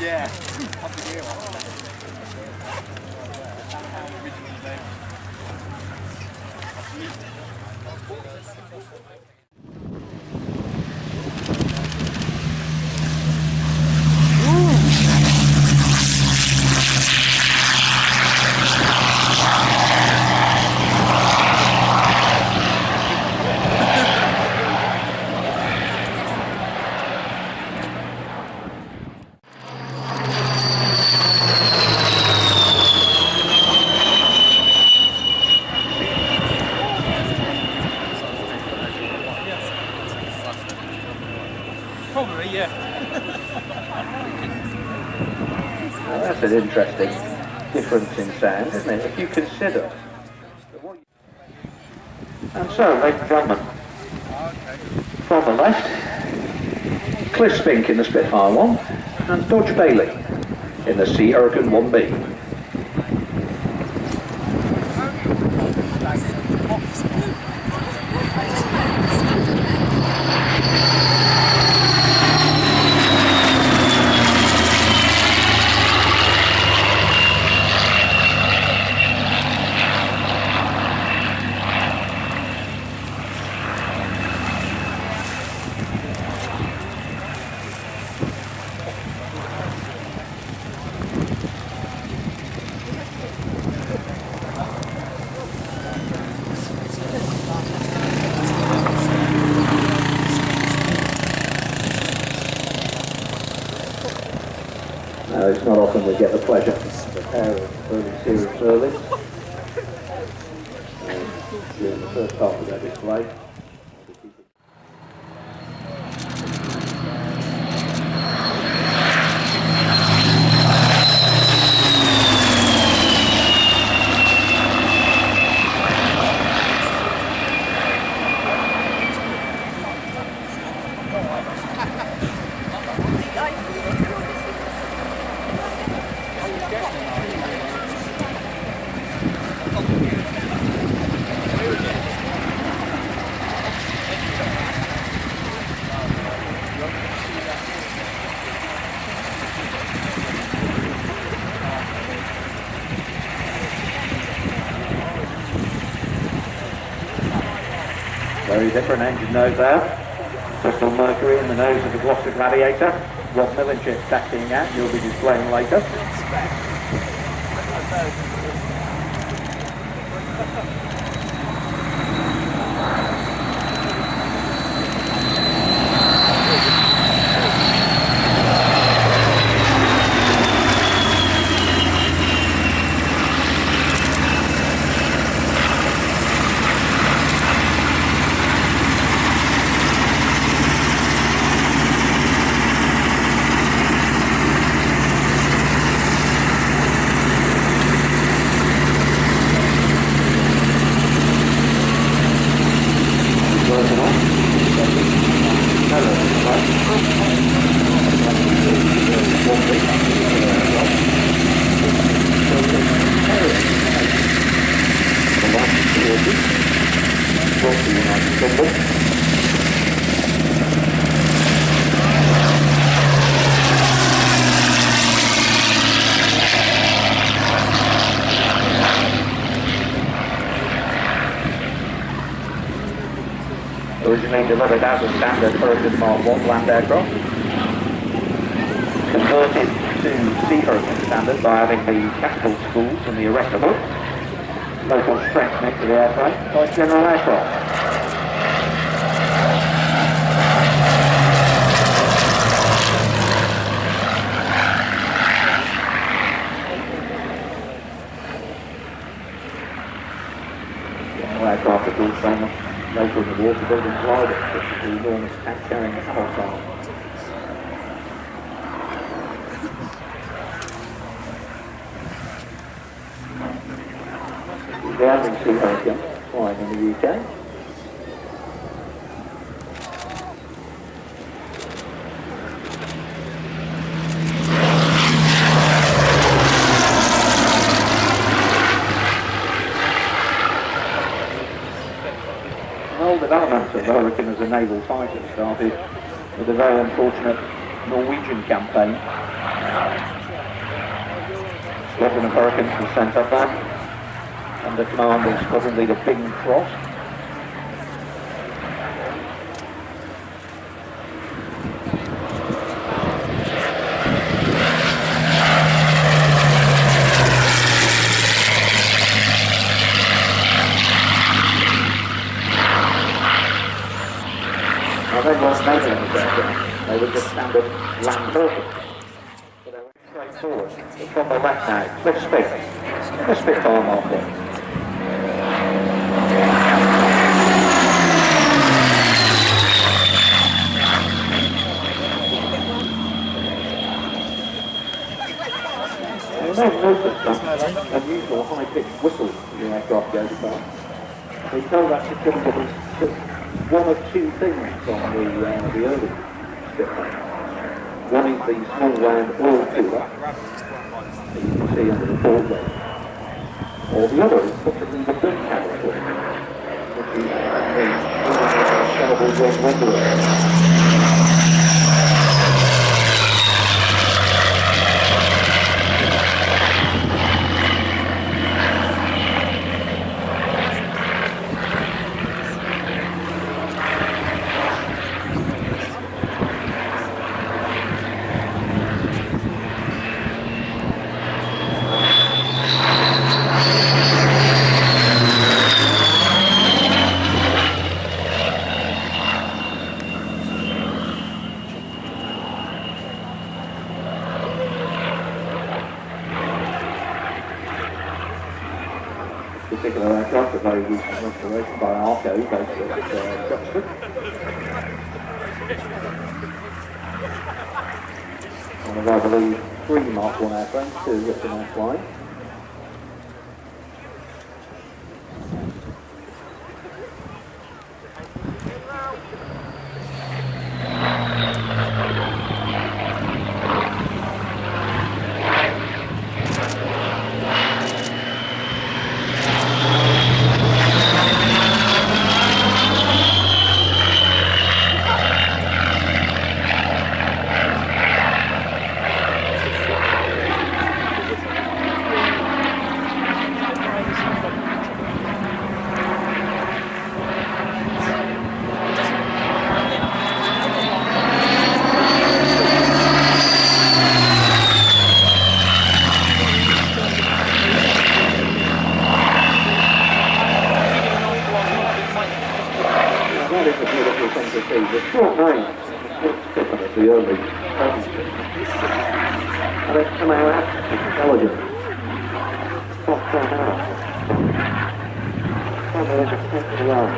Yeah. Up the gear one. Original name. Probably, yeah. Well, that's an interesting difference in sound, isn't it? If you consider. And so, ladies and gentlemen, from the left, Cliff Spink in the Spitfire 1 and Dodge Bailey in the Sea Hurricane 1B. It's not often we get the pleasure of a pair of early series Stirlings during the first half of their display. Very different engine nose there. Crystal Mercury in the nose of the Gloucester Gladiator. Rob Millenchip taxiing out, you'll be displaying later. Originally delivered as a standard Hurricane Mark 1 land aircraft, converted to Sea Hurricane standard by adding the capital schools and the erectable, local strengthening to the airplane by General Aircraft. Aircraft are built from local in the water building glider, which is the enormous tank carrying adult arm. The only Sea Hurricane flying in the UK. The whole development of the Hurricane as a naval fighter started with a very unfortunate Norwegian campaign. Squadron of Hurricanes was sent up there under command of Squadron Leader Bing Frost. They weren't making any aircraft, they were just standard land vehicles. So they went straight forward. It's on the left now. Let's spit. Let's spit Spitfire Mark 1. You may have noticed that unusual high-pitched whistle as the aircraft goes past. We tell that because it was one of two things on the early Spitfire. One is the small round oil cooler that you can see under the port there. Or the other is possibly the gun camera tool, which is the terrible John Wonder. Particular aircraft, a very recent restoration by Arco based at Duxford. One of, I believe, 3 Mark 1 airframes, 2 at the North Line. The short range, the early and it's somehow absolutely intelligent. Not so now. Somewhere in the center of the line.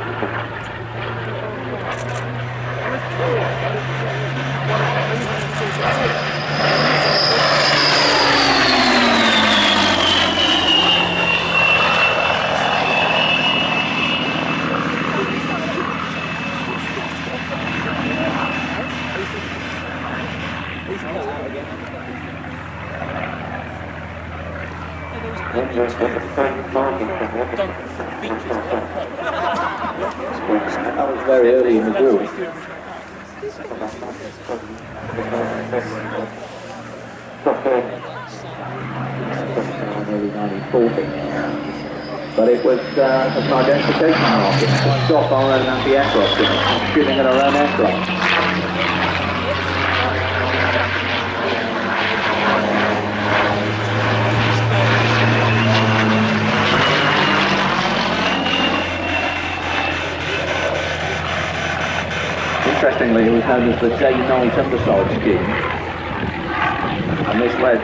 That was very early in the war. Early 1940. But it was an identification mark. It was stop our own anti-aircraft units, shooting at our own aircraft. Interestingly, it was known as the day-night underside scheme, and this led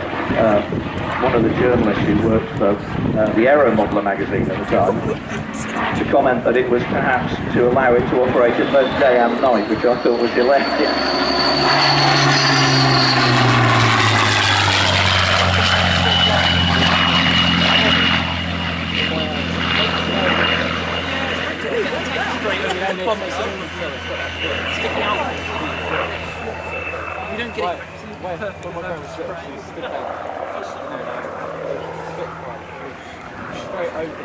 one of the journalists who worked for the Aero Modeler magazine at the time to comment that it was perhaps to allow it to operate at both day and night, which I thought was hilarious. You don't get it perfect Straight over.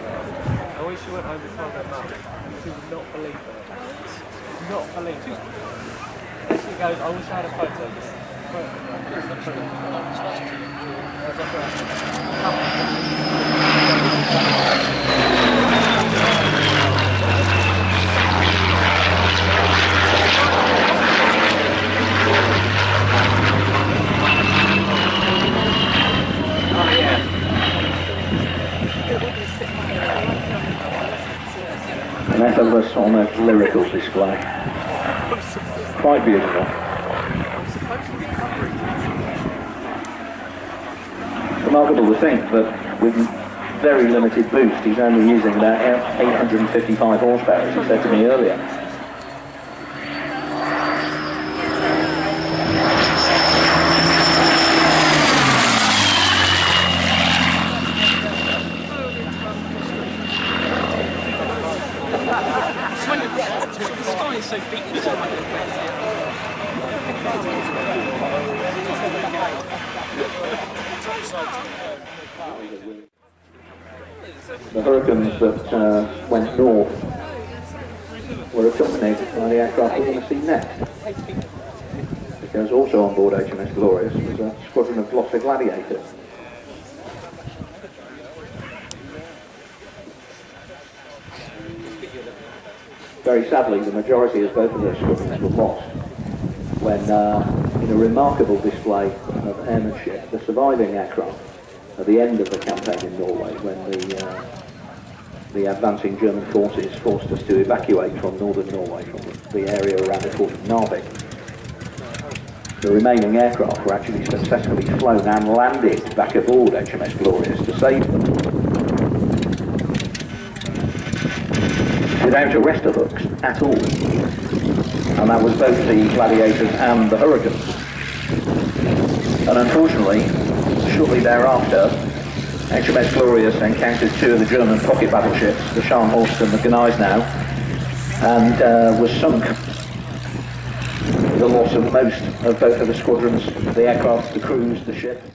I wish you went over 12 months. You would not believe it. Not believe it. She goes, I wish I had a photo of this. An effortless, almost lyrical display. Quite beautiful. Remarkable to think that with very limited boost, he's only using about 855 horsepower, as he said to me earlier. The sky is so featureless on my The Hurricanes that went north were accompanied by the aircraft we're going to see next. Because also on board HMS Glorious was a squadron of Gloucester Gladiators. Very sadly, the majority of both of those squadrons were lost when, in a remarkable display of airmanship, the surviving aircraft at the end of the campaign in Norway, when the advancing German forces forced us to evacuate from northern Norway, from the area around the port of Narvik. The remaining aircraft were actually successfully flown and landed back aboard HMS Glorious to save them, without arrestor hooks at all. And that was both the Gladiators and the Hurricanes. And unfortunately, shortly thereafter, HMS Glorious encountered two of the German pocket battleships, the Scharnhorst and the Gneisenau, and was sunk with the loss of most of both of the squadrons, the aircraft, the crews, the ships.